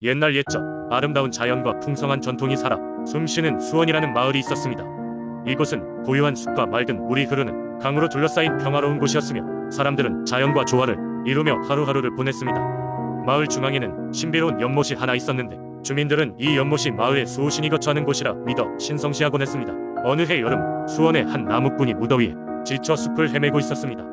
옛날 옛적 아름다운 자연과 풍성한 전통이 살아 숨쉬는 수원이라는 마을이 있었습니다. 이곳은 고요한 숲과 맑은 물이 흐르는 강으로 둘러싸인 평화로운 곳이었으며 사람들은 자연과 조화를 이루며 하루하루를 보냈습니다. 마을 중앙에는 신비로운 연못이 하나 있었는데 주민들은 이 연못이 마을의 수호신이 거처하는 곳이라 믿어 신성시하곤 했습니다. 어느 해 여름 수원의 한 나무꾼이 무더위에 지쳐 숲을 헤매고 있었습니다.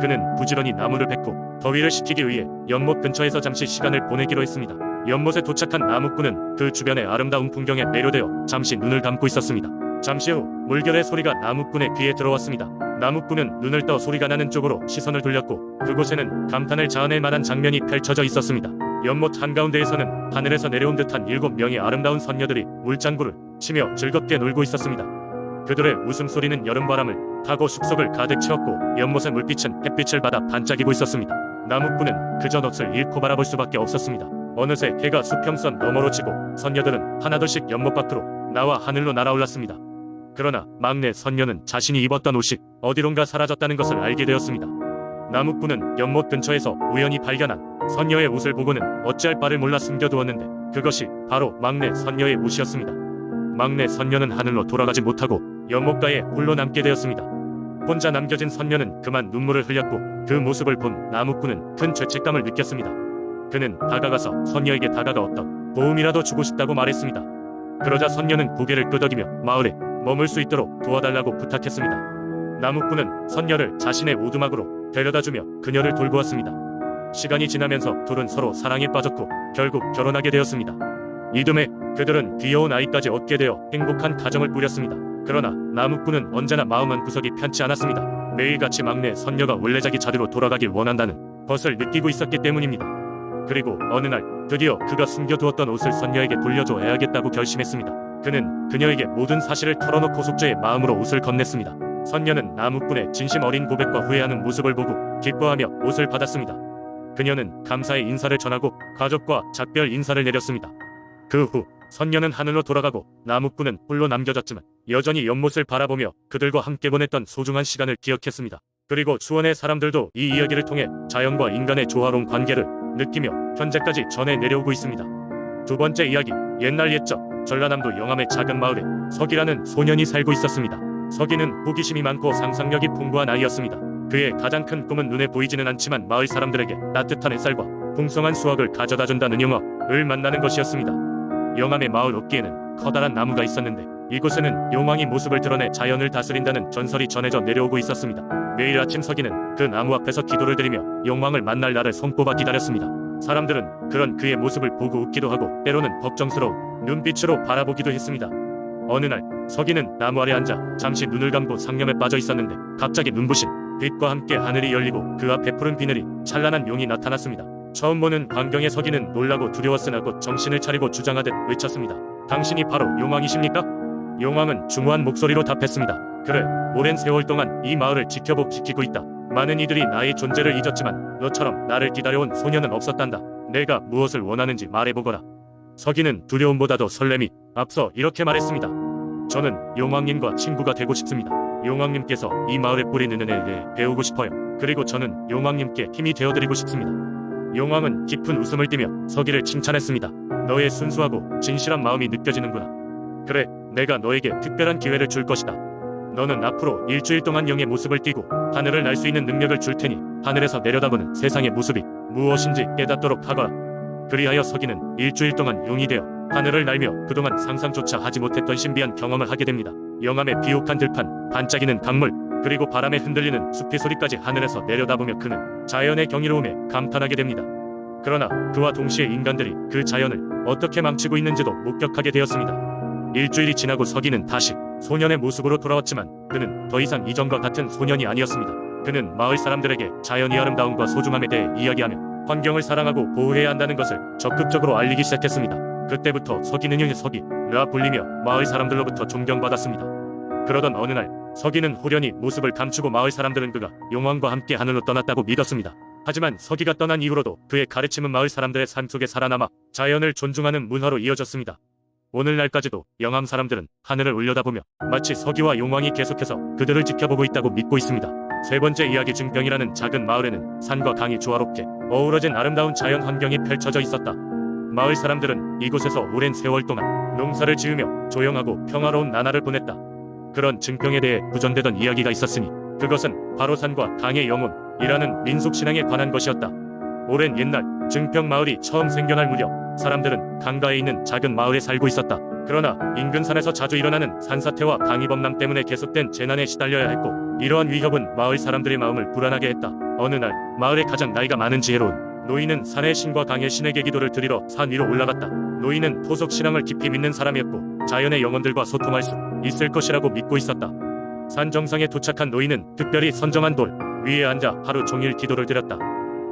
그는 부지런히 나무를 뱄고 더위를 식히기 위해 연못 근처에서 잠시 시간을 보내기로 했습니다. 연못에 도착한 나무꾼은 그 주변의 아름다운 풍경에 매료되어 잠시 눈을 감고 있었습니다. 잠시 후 물결의 소리가 나무꾼의 귀에 들어왔습니다. 나무꾼은 눈을 떠 소리가 나는 쪽으로 시선을 돌렸고 그곳에는 감탄을 자아낼 만한 장면이 펼쳐져 있었습니다. 연못 한가운데에서는 하늘에서 내려온 듯한 7명의 아름다운 선녀들이 물장구를 치며 즐겁게 놀고 있었습니다. 그들의 웃음소리는 여름바람을 타고 숲속을 가득 채웠고 연못의 물빛은 햇빛을 받아 반짝이고 있었습니다. 나무꾼은 그저 넋을 잃고 바라볼 수밖에 없었습니다. 어느새 해가 수평선 너머로 지고 선녀들은 하나둘씩 연못 밖으로 나와 하늘로 날아올랐습니다. 그러나 막내 선녀는 자신이 입었던 옷이 어디론가 사라졌다는 것을 알게 되었습니다. 나무꾼은 연못 근처에서 우연히 발견한 선녀의 옷을 보고는 어찌할 바를 몰라 숨겨두었는데 그것이 바로 막내 선녀의 옷이었습니다. 막내 선녀는 하늘로 돌아가지 못하고 연못가에 홀로 남게 되었습니다. 혼자 남겨진 선녀는 그만 눈물을 흘렸고 그 모습을 본 나무꾼은 큰 죄책감을 느꼈습니다. 그는 다가가서 선녀에게 다가가 어떤 도움이라도 주고 싶다고 말했습니다. 그러자 선녀는 고개를 끄덕이며 마을에 머물 수 있도록 도와달라고 부탁했습니다. 나무꾼은 선녀를 자신의 오두막으로 데려다주며 그녀를 돌보 왔습니다. 시간이 지나면서 둘은 서로 사랑에 빠졌고 결국 결혼하게 되었습니다. 이듬해 그들은 귀여운 아이까지 얻게 되어 행복한 가정을 꾸렸습니다. 그러나 나무꾼은 언제나 마음 한구석이 편치 않았습니다. 매일같이 막내 선녀가 원래 자기 자리로 돌아가길 원한다는 것을 느끼고 있었기 때문입니다. 그리고 어느 날 드디어 그가 숨겨두었던 옷을 선녀에게 돌려줘야겠다고 결심했습니다. 그는 그녀에게 모든 사실을 털어놓고 속죄의 마음으로 옷을 건넸습니다. 선녀는 나무꾼의 진심 어린 고백과 후회하는 모습을 보고 기뻐하며 옷을 받았습니다. 그녀는 감사의 인사를 전하고 가족과 작별 인사를 내렸습니다. 그 후 선녀는 하늘로 돌아가고 나무꾼은 홀로 남겨졌지만 여전히 연못을 바라보며 그들과 함께 보냈던 소중한 시간을 기억했습니다. 그리고 수원의 사람들도 이 이야기를 통해 자연과 인간의 조화로운 관계를 느끼며 현재까지 전해 내려오고 있습니다. 두 번째 이야기, 옛날 옛적 전라남도 영암의 작은 마을에 석이라는 소년이 살고 있었습니다. 석이는 호기심이 많고 상상력이 풍부한 아이였습니다. 그의 가장 큰 꿈은 눈에 보이지는 않지만 마을 사람들에게 따뜻한 햇살과 풍성한 수확을 가져다준다는 용왕을 만나는 것이었습니다. 영암의 마을 어귀에는 커다란 나무가 있었는데 이곳에는 용왕이 모습을 드러내 자연을 다스린다는 전설이 전해져 내려오고 있었습니다. 매일 아침 석이는 그 나무 앞에서 기도를 드리며 용왕을 만날 날을 손꼽아 기다렸습니다. 사람들은 그런 그의 모습을 보고 웃기도 하고 때로는 걱정스러운 눈빛으로 바라보기도 했습니다. 어느 날 석이는 나무 아래 앉아 잠시 눈을 감고 상념에 빠져 있었는데 갑자기 눈부신 빛과 함께 하늘이 열리고 그 앞에 푸른 비늘이 찬란한 용이 나타났습니다. 처음 보는 광경에 석이는 놀라고 두려웠으나 곧 정신을 차리고 주장하듯 외쳤습니다. 당신이 바로 용왕이십니까? 용왕은 중후한 목소리로 답했습니다. 그래, 오랜 세월 동안 이 마을을 지키고 있다. 많은 이들이 나의 존재를 잊었지만 너처럼 나를 기다려온 소녀는 없었단다. 내가 무엇을 원하는지 말해보거라. 석이는 두려움보다도 설렘이 앞서 이렇게 말했습니다. 저는 용왕님과 친구가 되고 싶습니다. 용왕님께서 이 마을에 뿌리는 은혜에 대해 배우고 싶어요. 그리고 저는 용왕님께 힘이 되어드리고 싶습니다. 용왕은 깊은 웃음을 띠며 석이를 칭찬했습니다. 너의 순수하고 진실한 마음이 느껴지는구나. 그래, 내가 너에게 특별한 기회를 줄 것이다. 너는 앞으로 일주일 동안 용의 모습을 띠고 하늘을 날 수 있는 능력을 줄 테니 하늘에서 내려다보는 세상의 모습이 무엇인지 깨닫도록 하거라. 그리하여 석이는 일주일 동안 용이 되어 하늘을 날며 그동안 상상조차 하지 못했던 신비한 경험을 하게 됩니다. 영암의 비옥한 들판, 반짝이는 강물, 그리고 바람에 흔들리는 숲의 소리까지 하늘에서 내려다보며 그는 자연의 경이로움에 감탄하게 됩니다. 그러나 그와 동시에 인간들이 그 자연을 어떻게 망치고 있는지도 목격하게 되었습니다. 일주일이 지나고 석이는 다시 소년의 모습으로 돌아왔지만 그는 더 이상 이전과 같은 소년이 아니었습니다. 그는 마을 사람들에게 자연의 아름다움과 소중함에 대해 이야기하며 환경을 사랑하고 보호해야 한다는 것을 적극적으로 알리기 시작했습니다. 그때부터 석이는 용의 석이라 불리며 마을 사람들로부터 존경받았습니다. 그러던 어느 날 석이는 호련히 모습을 감추고 마을 사람들은 그가 용왕과 함께 하늘로 떠났다고 믿었습니다. 하지만 석이가 떠난 이후로도 그의 가르침은 마을 사람들의 삶 속에 살아남아 자연을 존중하는 문화로 이어졌습니다. 오늘날까지도 영암 사람들은 하늘을 올려다보며 마치 석이와 용왕이 계속해서 그들을 지켜보고 있다고 믿고 있습니다. 세 번째 이야기, 중병이라는 작은 마을에는 산과 강이 조화롭게 어우러진 아름다운 자연 환경이 펼쳐져 있었다. 마을 사람들은 이곳에서 오랜 세월 동안 농사를 지으며 조용하고 평화로운 나날을 보냈다. 그런 증평에 대해 구전되던 이야기가 있었으니 그것은 바로 산과 강의 영혼이라는 민속신앙에 관한 것이었다. 오랜 옛날 증평 마을이 처음 생겨날 무렵 사람들은 강가에 있는 작은 마을에 살고 있었다. 그러나 인근 산에서 자주 일어나는 산사태와 강이범람 때문에 계속된 재난에 시달려야 했고, 이러한 위협은 마을 사람들의 마음을 불안하게 했다. 어느 날 마을의 가장 나이가 많은 지혜로운 노인은 산의 신과 강의 신에게 기도를 드리러 산 위로 올라갔다. 노인은 토속 신앙을 깊이 믿는 사람이었고 자연의 영혼들과 소통할 수 있을 것이라고 믿고 있었다. 산 정상에 도착한 노인은 특별히 선정한 돌 위에 앉아 하루 종일 기도를 드렸다.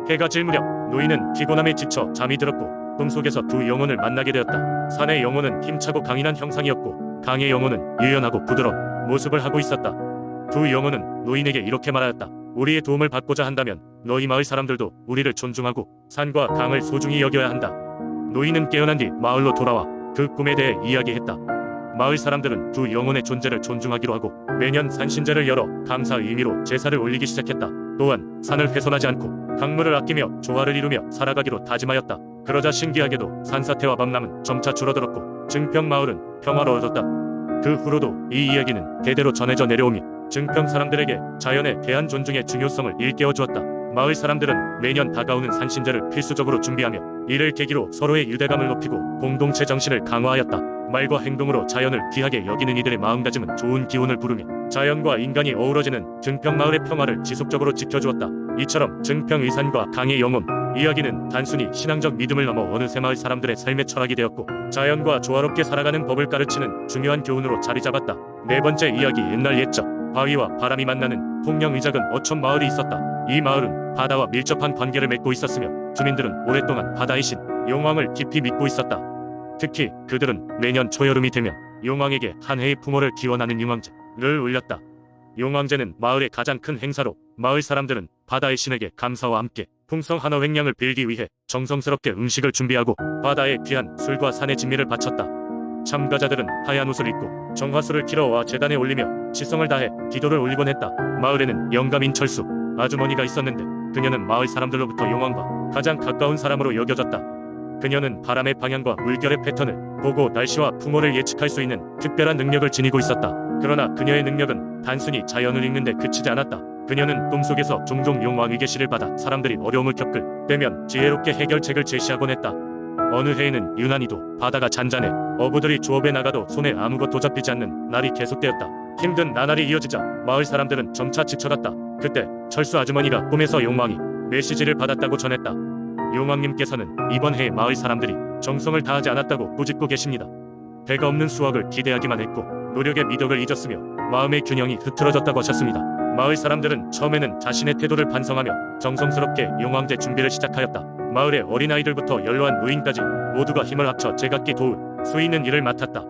해가 질 무렵 노인은 피곤함에 지쳐 잠이 들었고 꿈속에서 두 영혼을 만나게 되었다. 산의 영혼은 힘차고 강인한 형상이었고 강의 영혼은 유연하고 부드러운 모습을 하고 있었다. 두 영혼은 노인에게 이렇게 말하였다. 우리의 도움을 받고자 한다면 너희 마을 사람들도 우리를 존중하고 산과 강을 소중히 여겨야 한다. 노인은 깨어난 뒤 마을로 돌아와 그 꿈에 대해 이야기했다. 마을 사람들은 두 영혼의 존재를 존중하기로 하고 매년 산신제를 열어 감사 의미로 제사를 올리기 시작했다. 또한 산을 훼손하지 않고 강물을 아끼며 조화를 이루며 살아가기로 다짐하였다. 그러자 신기하게도 산사태와 범람은 점차 줄어들었고 증평 마을은 평화로워졌다. 그 후로도 이 이야기는 대대로 전해져 내려오며 증평 사람들에게 자연에 대한 존중의 중요성을 일깨워 주었다. 마을 사람들은 매년 다가오는 산신제를 필수적으로 준비하며 이를 계기로 서로의 유대감을 높이고 공동체 정신을 강화하였다. 말과 행동으로 자연을 귀하게 여기는 이들의 마음가짐은 좋은 기운을 부르며 자연과 인간이 어우러지는 증평 마을의 평화를 지속적으로 지켜주었다. 이처럼 증평 의산과 강의 영혼 이야기는 단순히 신앙적 믿음을 넘어 어느새 마을 사람들의 삶의 철학이 되었고 자연과 조화롭게 살아가는 법을 가르치는 중요한 교훈으로 자리 잡았다. 네 번째 이야기. 옛날 옛적 바위와 바람이 만나는 통영의 작은 어촌 마을이 있었다. 이 마을은 바다와 밀접한 관계를 맺고 있었으며 주민들은 오랫동안 바다의 신 용왕을 깊이 믿고 있었다. 특히 그들은 매년 초여름이 되면 용왕에게 한 해의 풍어를 기원하는 용왕제를 올렸다. 용왕제는 마을의 가장 큰 행사로 마을 사람들은 바다의 신에게 감사와 함께 풍성 한어 횡령을 빌기 위해 정성스럽게 음식을 준비하고 바다에 귀한 술과 산의 진미를 바쳤다. 참가자들은 하얀 옷을 입고 정화수를 길어와 제단에 올리며 지성을 다해 기도를 올리곤 했다. 마을에는 영감인 철수 아주머니가 있었는데 그녀는 마을 사람들로부터 용왕과 가장 가까운 사람으로 여겨졌다. 그녀는 바람의 방향과 물결의 패턴을 보고 날씨와 풍호를 예측할 수 있는 특별한 능력을 지니고 있었다. 그러나 그녀의 능력은 단순히 자연을 읽는 데 그치지 않았다. 그녀는 꿈속에서 종종 용왕의 계시를 받아 사람들이 어려움을 겪을 때면 지혜롭게 해결책을 제시하곤 했다. 어느 해에는 유난히도 바다가 잔잔해 어부들이 조업에 나가도 손에 아무것도 잡히지 않는 날이 계속되었다. 힘든 나날이 이어지자 마을 사람들은 점차 지쳐갔다. 그때 철수 아주머니가 꿈에서 용왕이 메시지를 받았다고 전했다. 용왕님께서는 이번 해에 마을 사람들이 정성을 다하지 않았다고 꾸짖고 계십니다. 배가 없는 수확을 기대하기만 했고 노력의 미덕을 잊었으며 마음의 균형이 흐트러졌다고 하셨습니다. 마을 사람들은 처음에는 자신의 태도를 반성하며 정성스럽게 용왕제 준비를 시작하였다. 마을의 어린아이들부터 연로한 노인까지 모두가 힘을 합쳐 제각기 도울 수 있는 일을 맡았다.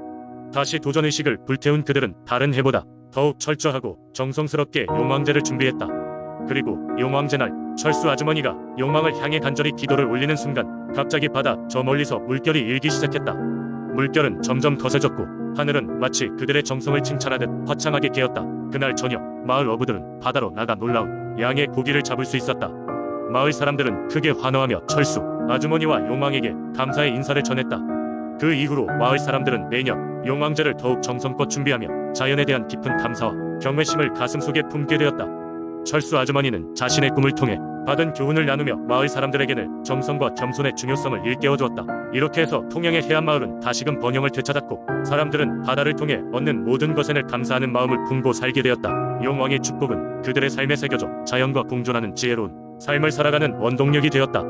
다시 도전의식을 불태운 그들은 다른 해보다 더욱 철저하고 정성스럽게 용왕제를 준비했다. 그리고 용왕제 날 철수 아주머니가 용왕을 향해 간절히 기도를 올리는 순간 갑자기 바다 저 멀리서 물결이 일기 시작했다. 물결은 점점 거세졌고 하늘은 마치 그들의 정성을 칭찬하듯 화창하게 개었다. 그날 저녁 마을 어부들은 바다로 나가 놀라운 양의 고기를 잡을 수 있었다. 마을 사람들은 크게 환호하며 철수 아주머니와 용왕에게 감사의 인사를 전했다. 그 이후로 마을 사람들은 매년 용왕제를 더욱 정성껏 준비하며 자연에 대한 깊은 감사와 경외심을 가슴속에 품게 되었다. 철수 아주머니는 자신의 꿈을 통해 받은 교훈을 나누며 마을 사람들에게는 정성과 겸손의 중요성을 일깨워주었다. 이렇게 해서 통영의 해안마을은 다시금 번영을 되찾았고 사람들은 바다를 통해 얻는 모든 것에는 감사하는 마음을 품고 살게 되었다. 용왕의 축복은 그들의 삶에 새겨져 자연과 공존하는 지혜로운 삶을 살아가는 원동력이 되었다.